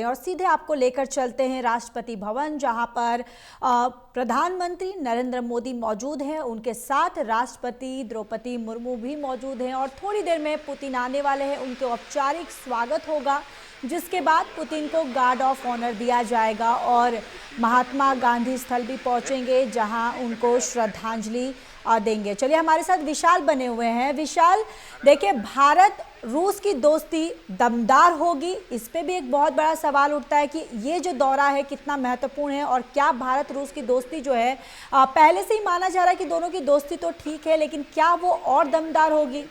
हैं और सीधे आपको लेकर चलते हैं राष्ट्रपति भवन, जहां पर प्रधानमंत्री नरेंद्र मोदी मौजूद हैं। उनके साथ राष्ट्रपति द्रौपदी मुर्मू भी मौजूद हैं और थोड़ी देर में पुतिन आने वाले हैं। उनके औपचारिक स्वागत होगा, जिसके बाद पुतिन को गार्ड ऑफ ऑनर दिया जाएगा और महात्मा गांधी स्थल भी पहुंचेंगे, जहां उनको श्रद्धांजलि देंगे। चलिए, हमारे साथ विशाल बने हुए हैं। विशाल, देखिए, भारत रूस की दोस्ती दमदार होगी, इस पे भी एक बहुत बड़ा सवाल उठता है कि ये जो दौरा है कितना महत्वपूर्ण है और क्या भारत रूस की दोस्ती जो है, पहले से ही माना जा रहा है कि दोनों की दोस्ती तो ठीक है, लेकिन क्या वो और दमदार होगी?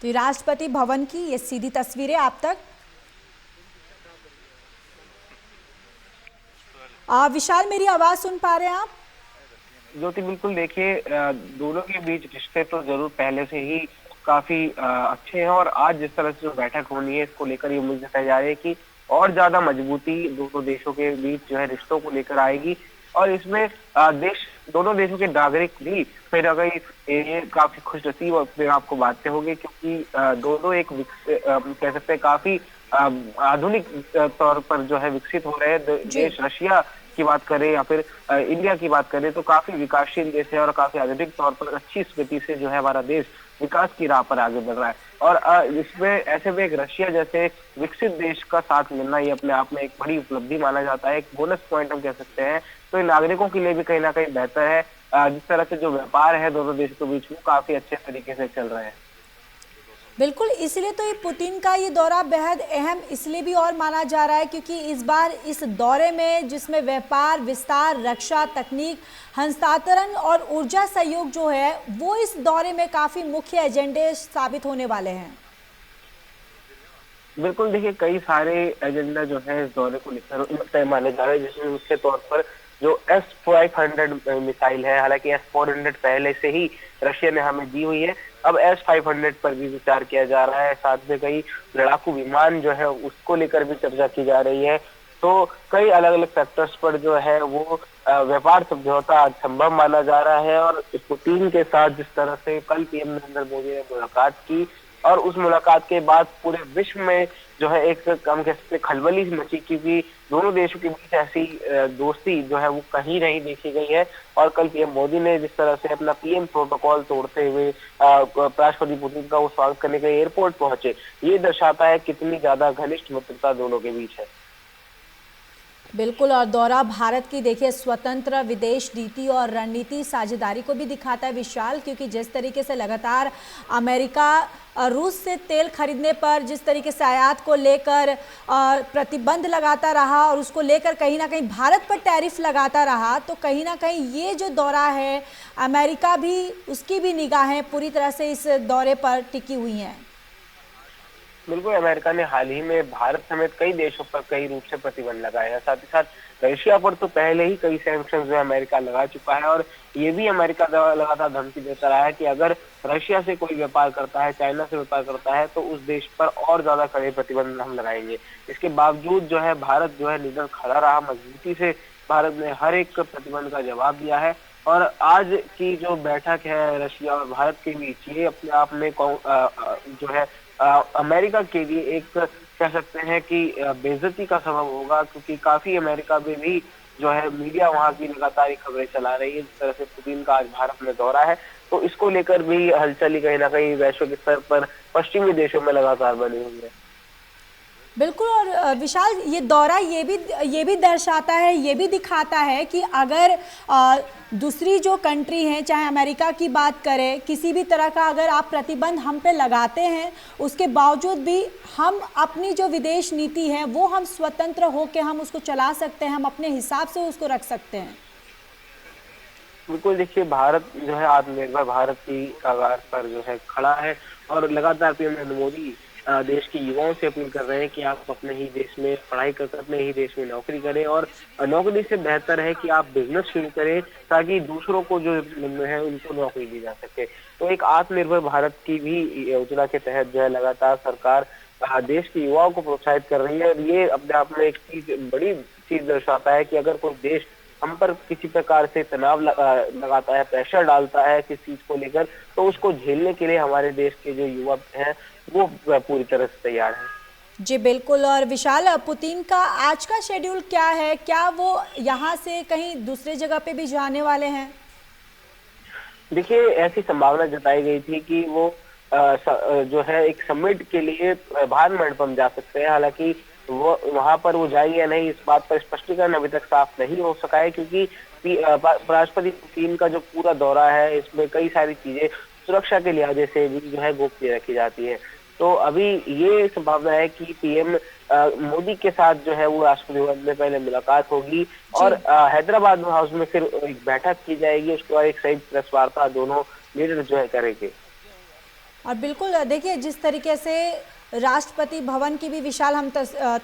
तो राष्ट्रपति भवन की ये सीधी तस्वीरें आप तक। विशाल, मेरी आवाज सुन पा रहे हैं आप? ज्योति, बिल्कुल। देखिए, दोनों के बीच रिश्ते तो जरूर पहले से ही काफी अच्छे हैं और आज जिस तरह से जो बैठक होनी है, इसको लेकर ये उम्मीद जताई जा रही है कि और ज्यादा मजबूती दोनों देशों के बीच जो है रिश्तों को लेकर आएगी। और इसमें दोनों देशों के नागरिक भी फिर अगर ये काफी खुशनसीब और फिर आपको बातें होंगी, क्योंकि दोनों एक कह सकते हैं काफी आधुनिक तौर पर जो है विकसित हो रहे हैं देश। रशिया की बात करें या फिर इंडिया की बात करें तो काफी विकासशील देश है और काफी आधुनिक तौर पर अच्छी स्थिति से जो है हमारा देश विकास की राह पर आगे बढ़ रहा है। और इसमें ऐसे में एक रशिया जैसे विकसित देश का साथ मिलना ये अपने आप में एक बड़ी उपलब्धि माना जाता है, एक बोनस पॉइंट हम कह सकते हैं। तो इन नागरिकों के लिए भी कहीं ना कहीं बेहतर है। जिस तरह से जो व्यापार है दोनों देशों के बीच वो काफी अच्छे तरीके से चल रहे हैं। बिल्कुल, इसलिए तो ये पुतिन का ये दौरा बेहद अहम इसलिए भी और माना जा रहा है क्योंकि इस बार इस दौरे में, जिसमें व्यापार विस्तार, रक्षा, तकनीक हस्तांतरण और ऊर्जा सहयोग जो है, वो इस दौरे में काफी मुख्य एजेंडे साबित होने वाले हैं। बिल्कुल, देखिए, कई सारे एजेंडा जो है इस दौरे को लेकर तय माने जा रहे हैं, जिसमें मुख्य तौर पर जो S-500 मिसाइल है, हालांकि S-400 पहले से ही रशिया ने हमें दी हुई है, अब S-500 पर भी विचार किया जा रहा है। साथ में कई लड़ाकू विमान जो है उसको लेकर भी चर्चा की जा रही है। तो कई अलग अलग सेक्टर्स पर जो है वो व्यापार समझौता संभव माना जा रहा है। और पुतिन के साथ जिस तरह से कल पीएम नरेंद्र मोदी ने मुलाकात की और उस मुलाकात के बाद पूरे विश्व में जो है एक कम कह सकते खलबली मची, क्योंकि दोनों देशों के बीच ऐसी दोस्ती जो है वो कहीं नहीं देखी गई है। और कल पीएम मोदी ने जिस तरह से अपना पीएम प्रोटोकॉल तोड़ते हुए राष्ट्रपति पुतिन का वो स्वागत करने के लिए एयरपोर्ट पहुंचे, ये दर्शाता है कितनी ज्यादा घनिष्ठ मित्रता दोनों के बीच है। बिल्कुल, और दौरा भारत की, देखिए, स्वतंत्र विदेश नीति और रणनीति साझेदारी को भी दिखाता है विशाल, क्योंकि जिस तरीके से लगातार अमेरिका रूस से तेल खरीदने पर जिस तरीके से आयात को लेकर प्रतिबंध लगाता रहा और उसको लेकर कहीं ना कहीं भारत पर टैरिफ लगाता रहा, तो कहीं ना कहीं ये जो दौरा है, अमेरिका भी, उसकी भी निगाहें पूरी तरह से इस दौरे पर टिकी हुई हैं। बिल्कुल, अमेरिका ने हाल ही में भारत समेत कई देशों पर कई रूप से प्रतिबंध लगाए हैं। साथ ही साथ रशिया पर तो पहले ही कई सैंक्शन जो अमेरिका लगा चुका है और ये भी अमेरिका लगातार धमकी देता रहा है कि अगर रशिया से कोई व्यापार करता है, चाइना से व्यापार करता है, तो उस देश पर और ज्यादा कड़े प्रतिबंध हम लगाएंगे। इसके बावजूद जो है भारत जो है निडर खड़ा रहा, मजबूती से भारत ने हर एक प्रतिबंध का जवाब दिया है। और आज की जो बैठक है रशिया और भारत के बीच, ये अपने आप में जो है अमेरिका के लिए एक कह सकते हैं कि बेइज्जती का सबब होगा, क्योंकि काफी अमेरिका में भी जो है मीडिया वहां की लगातार खबरें चला रही है जिस तरह से पुतिन का आज भारत में दौरा है। तो इसको लेकर भी हलचल कहीं ना कहीं वैश्विक स्तर पर पश्चिमी देशों में लगातार बनी हुई है। बिल्कुल, और विशाल, ये दौरा ये भी दर्शाता है, ये भी दिखाता है कि अगर दूसरी जो कंट्री हैं, चाहे अमेरिका की बात करें, किसी भी तरह का अगर आप प्रतिबंध हम पे लगाते हैं, उसके बावजूद भी हम अपनी जो विदेश नीति है वो हम स्वतंत्र होकर हम उसको चला सकते हैं, हम अपने हिसाब से उसको रख सकते हैं। बिल्कुल, देखिए, भारत जो है आत्मनिर्भर भारत की कगार पर जो है खड़ा है और लगातार पीएम नरेंद्र मोदी देश के युवाओं से अपील कर रहे हैं कि आप अपने ही देश में पढ़ाई कर अपने ही देश में नौकरी करें और नौकरी से बेहतर है कि आप बिजनेस शुरू करें ताकि दूसरों को जो है उनको नौकरी दी जा सके। तो एक आत्मनिर्भर भारत की भी योजना के तहत जो है लगातार सरकार देश के युवाओं को प्रोत्साहित कर रही है और ये अपने आप में एक बड़ी चीज दर्शाता है कि अगर कोई देश हम पर किसी प्रकार से तनाव लगाता है, प्रेशर डालता है किस चीज को लेकर, तो उसको झेलने के लिए हमारे देश के जो युवा हैं वो पूरी तरह से तैयार हैं। जी बिल्कुल। और विशाल, पुतिन का आज का शेड्यूल क्या है? क्या वो यहाँ से कहीं दूसरी जगह पे भी जाने वाले हैं? देखिए, ऐसी संभावना जताई गई थी कि वो जो है एक समिट के लिए भारत मंडपम जा सकते हैं। हालांकि वो वहां पर वो जाएंगे या नहीं, इस बात पर स्पष्टीकरण अभी तक साफ नहीं हो सका है, क्योंकि राष्ट्रपति पुतिन का जो पूरा दौरा है इसमें कई सारी चीजें सुरक्षा के लिहाजे से भी जो है गोपनीय रखी जाती है। तो अभी ये संभावना है कि पीएम मोदी के साथ जो है वो राष्ट्रपति भवन में पहले मुलाकात होगी और हैदराबाद हाउस में फिर एक बैठक की जाएगी। उसके बाद एक संयुक्त प्रेस वार्ता दोनों लीडर जो है करेंगे। और बिल्कुल देखिए, जिस तरीके से राष्ट्रपति भवन की भी विशाल हम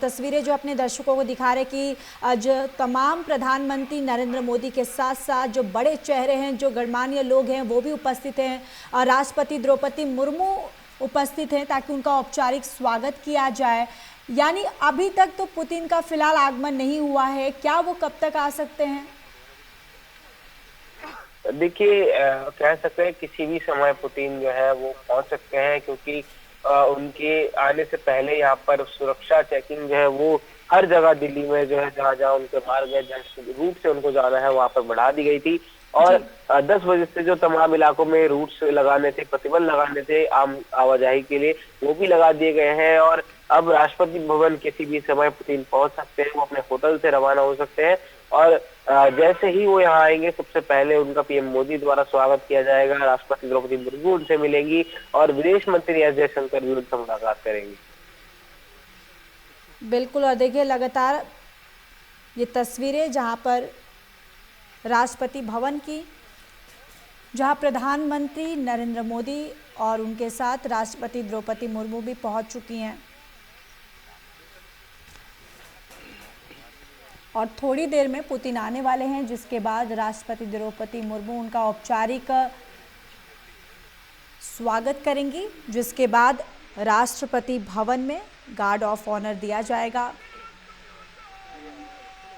तस्वीरें जो अपने दर्शकों को दिखा रहे कि जो तमाम प्रधानमंत्री नरेंद्र मोदी के साथ साथ जो बड़े चेहरे हैं, जो गणमान्य लोग हैं, वो भी उपस्थित हैं। और राष्ट्रपति द्रौपदी मुर्मू उपस्थित हैं ताकि उनका औपचारिक स्वागत किया जाए। यानी अभी तक तो पुतिन का फिलहाल आगमन नहीं हुआ है, क्या वो कब तक आ सकते हैं? देखिए, कह सकते हैं किसी भी समय पुतिन जो है वो पहुंच सकते हैं, क्योंकि उनके आने से पहले यहाँ पर सुरक्षा चेकिंग जो है वो हर जगह दिल्ली में जो है जहाँ जहाँ उनके मार्ग है, जिस रूट से उनको जाना है वहां पर बढ़ा दी गई थी। और 10 बजे से जो तमाम इलाकों में रूट्स लगाने थे, प्रतिबंध लगाने थे आम आवाजाही के लिए, वो भी लगा दिए गए हैं। और अब राष्ट्रपति भवन किसी भी समय पुतिन पहुंच सकते हैं, वो अपने होटल से रवाना हो सकते हैं। और जैसे ही वो यहाँ आएंगे, सबसे पहले उनका पीएम मोदी द्वारा स्वागत किया जाएगा। राष्ट्रपति द्रौपदी मुर्मू उनसे मिलेंगी और विदेश मंत्री एस जयशंकर भी उनसे मुलाकात करेंगे। बिल्कुल। और देखिए, लगातार ये तस्वीरें जहां पर राष्ट्रपति भवन की, जहां प्रधानमंत्री नरेंद्र मोदी और उनके साथ राष्ट्रपति द्रौपदी मुर्मू भी पहुंच चुकी हैं। और थोड़ी देर में पुतिन आने वाले हैं, जिसके बाद राष्ट्रपति द्रौपदी मुर्मू उनका औपचारिक स्वागत करेंगी, जिसके बाद राष्ट्रपति भवन में गार्ड ऑफ ऑनर दिया जाएगा।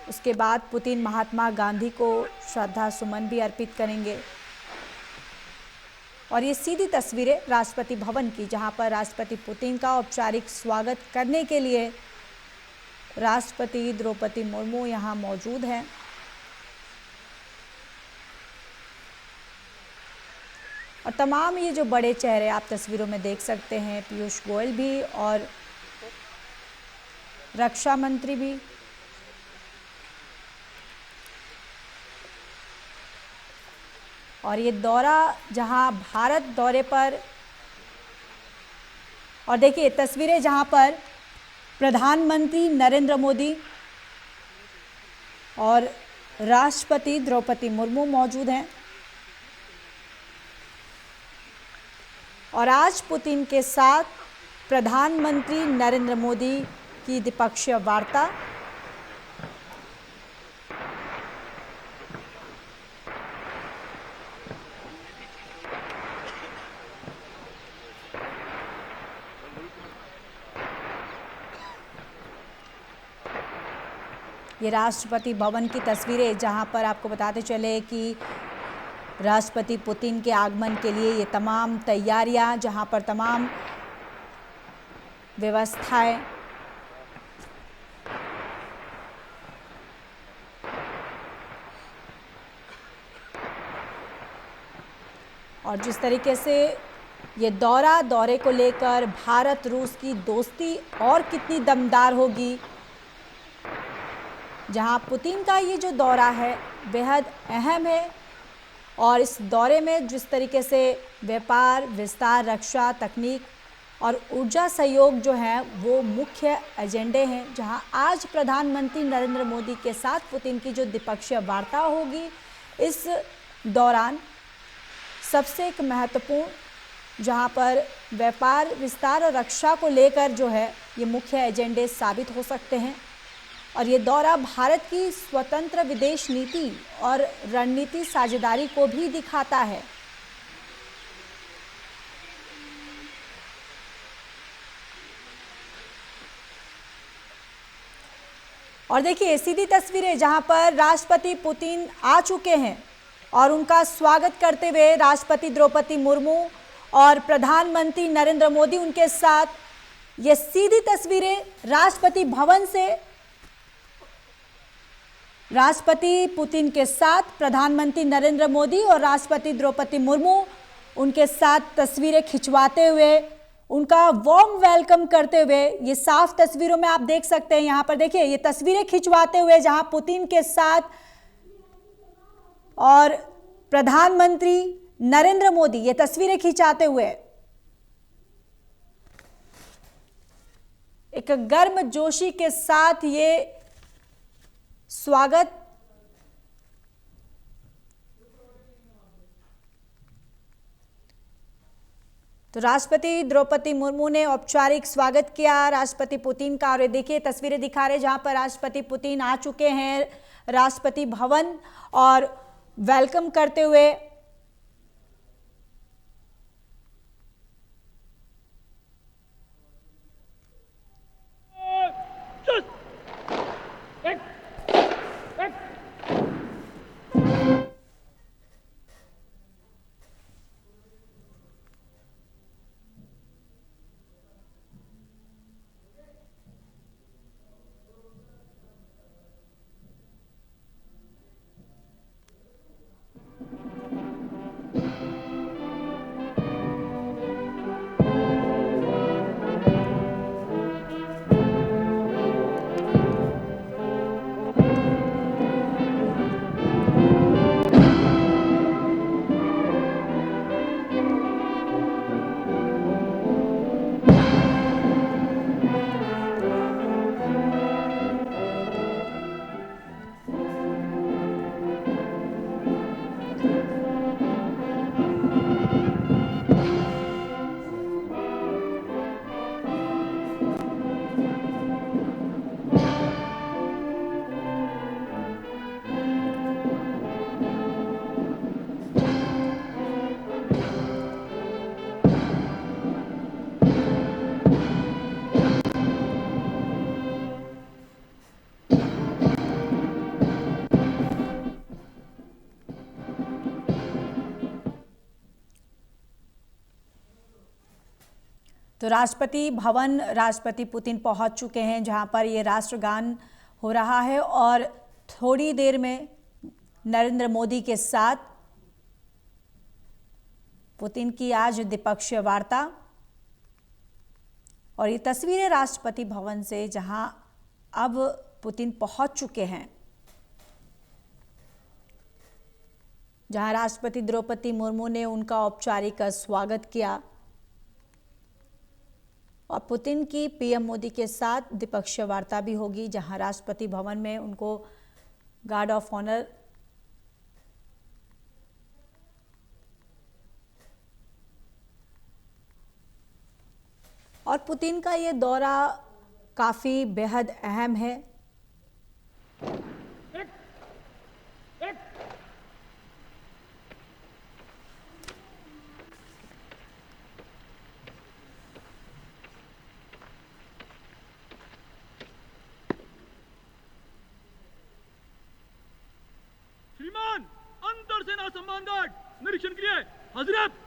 उसके बाद पुतिन महात्मा गांधी को श्रद्धा सुमन भी अर्पित करेंगे। और ये सीधी तस्वीरें राष्ट्रपति भवन की, जहां पर राष्ट्रपति पुतिन का औपचारिक स्वागत करने के लिए राष्ट्रपति द्रौपदी मुर्मू यहां मौजूद हैं। और तमाम ये जो बड़े चेहरे आप तस्वीरों में देख सकते हैं, पीयूष गोयल भी और रक्षा मंत्री भी। और ये दौरा जहां भारत दौरे पर, और देखिए तस्वीरें जहां पर प्रधानमंत्री नरेंद्र मोदी और राष्ट्रपति द्रौपदी मुर्मू मौजूद हैं। और आज पुतिन के साथ प्रधानमंत्री नरेंद्र मोदी की द्विपक्षीय वार्ता। ये राष्ट्रपति भवन की तस्वीरें, जहां पर आपको बताते चले कि राष्ट्रपति पुतिन के आगमन के लिए ये तमाम तैयारियां, जहां पर तमाम व्यवस्थाएं और जिस तरीके से ये दौरे को लेकर भारत रूस की दोस्ती और कितनी दमदार होगी। जहां पुतिन का ये जो दौरा है बेहद अहम है और इस दौरे में जिस तरीके से व्यापार, विस्तार, रक्षा, तकनीक और ऊर्जा सहयोग जो है वो मुख्य एजेंडे हैं। जहां आज प्रधानमंत्री नरेंद्र मोदी के साथ पुतिन की जो द्विपक्षीय वार्ता होगी, इस दौरान सबसे एक महत्वपूर्ण, जहां पर व्यापार, विस्तार और रक्षा को लेकर जो है ये मुख्य एजेंडे साबित हो सकते हैं। और ये दौरा भारत की स्वतंत्र विदेश नीति और रणनीति साझेदारी को भी दिखाता है। और देखिए सीधी तस्वीरें जहां पर राष्ट्रपति पुतिन आ चुके हैं और उनका स्वागत करते हुए राष्ट्रपति द्रौपदी मुर्मू और प्रधानमंत्री नरेंद्र मोदी उनके साथ। ये सीधी तस्वीरें राष्ट्रपति भवन से, राष्ट्रपति पुतिन के साथ प्रधानमंत्री नरेंद्र मोदी और राष्ट्रपति द्रौपदी मुर्मू उनके साथ तस्वीरें खिंचवाते हुए, उनका वार्म वेलकम करते हुए। ये साफ तस्वीरों में आप देख सकते हैं, यहां पर देखिए ये तस्वीरें खिंचवाते हुए जहां पुतिन के साथ और प्रधानमंत्री नरेंद्र मोदी ये तस्वीरें खिंचाते हुए एक गर्मजोशी के साथ ये स्वागत। तो राष्ट्रपति द्रौपदी मुर्मू ने औपचारिक स्वागत किया राष्ट्रपति पुतिन का। और देखिए तस्वीरें दिखा रहे जहां पर राष्ट्रपति पुतिन आ चुके हैं राष्ट्रपति भवन और वेलकम करते हुए। तो राष्ट्रपति भवन राष्ट्रपति पुतिन पहुंच चुके हैं जहां पर ये राष्ट्रगान हो रहा है और थोड़ी देर में नरेंद्र मोदी के साथ पुतिन की आज द्विपक्षीय वार्ता। और ये तस्वीरें राष्ट्रपति भवन से जहां अब पुतिन पहुंच चुके हैं, जहां राष्ट्रपति द्रौपदी मुर्मू ने उनका औपचारिक स्वागत किया और पुतिन की पीएम मोदी के साथ द्विपक्षीय वार्ता भी होगी जहां राष्ट्रपति भवन में उनको गार्ड ऑफ ऑनर और पुतिन का ये दौरा काफी बेहद अहम है। श्रीमान, अंतर सेना सम्मान गार्ड निरीक्षण के लिए हजरत।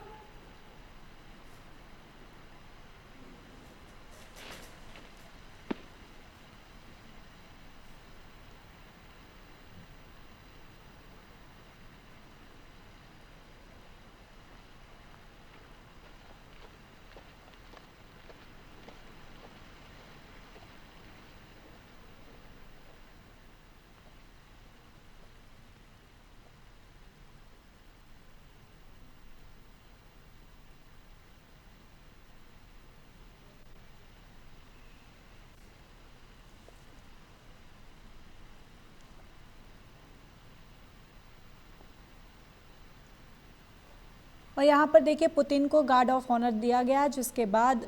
और यहाँ पर देखिए पुतिन को गार्ड ऑफ ऑनर दिया गया, जिसके बाद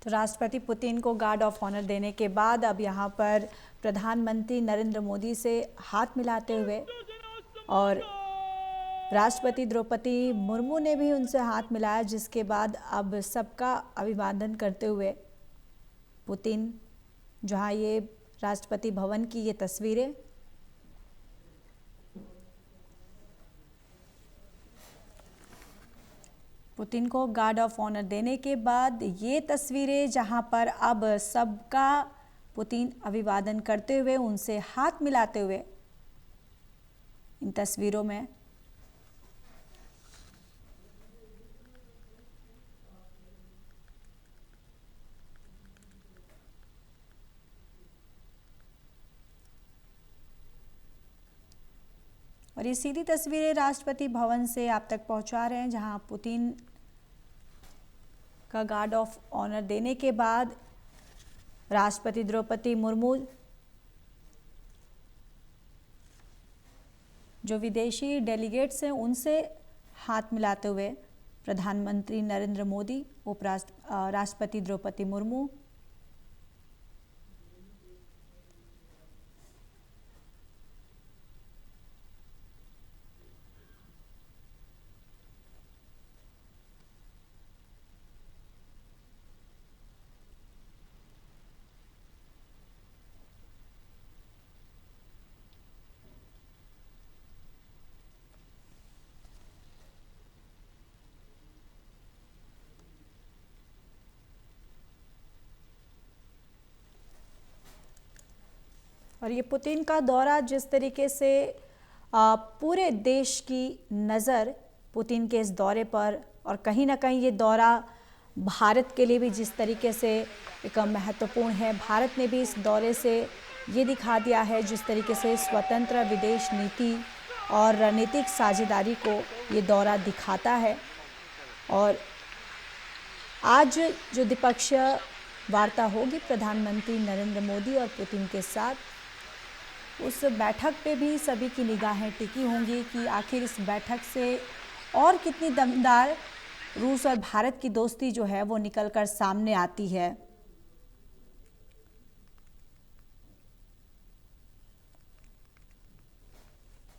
तो राष्ट्रपति पुतिन को गार्ड ऑफ ऑनर देने के बाद अब यहाँ पर प्रधानमंत्री नरेंद्र मोदी से हाथ मिलाते हुए और राष्ट्रपति द्रौपदी मुर्मू ने भी उनसे हाथ मिलाया, जिसके बाद अब सबका अभिवादन करते हुए पुतिन, जहाँ ये राष्ट्रपति भवन की ये तस्वीरें, पुतिन को गार्ड ऑफ ऑनर देने के बाद ये तस्वीरें जहां पर अब सबका पुतिन अभिवादन करते हुए उनसे हाथ मिलाते हुए इन तस्वीरों में और ये सीधी तस्वीरें राष्ट्रपति भवन से आप तक पहुंचा रहे हैं, जहां पुतिन का गार्ड ऑफ ऑनर देने के बाद राष्ट्रपति द्रौपदी मुर्मू जो विदेशी डेलीगेट्स हैं उनसे हाथ मिलाते हुए प्रधानमंत्री नरेंद्र मोदी, राष्ट्रपति द्रौपदी मुर्मू, और ये पुतिन का दौरा जिस तरीके से पूरे देश की नज़र पुतिन के इस दौरे पर, और कहीं ना कहीं ये दौरा भारत के लिए भी जिस तरीके से एक महत्वपूर्ण है। भारत ने भी इस दौरे से ये दिखा दिया है जिस तरीके से स्वतंत्र विदेश नीति और रणनीतिक साझेदारी को ये दौरा दिखाता है। और आज जो द्विपक्षीय वार्ता होगी प्रधानमंत्री नरेंद्र मोदी और पुतिन के साथ, उस बैठक पे भी सभी की निगाहें टिकी होंगी कि आखिर इस बैठक से और कितनी दमदार रूस और भारत की दोस्ती जो है वो निकलकर सामने आती है।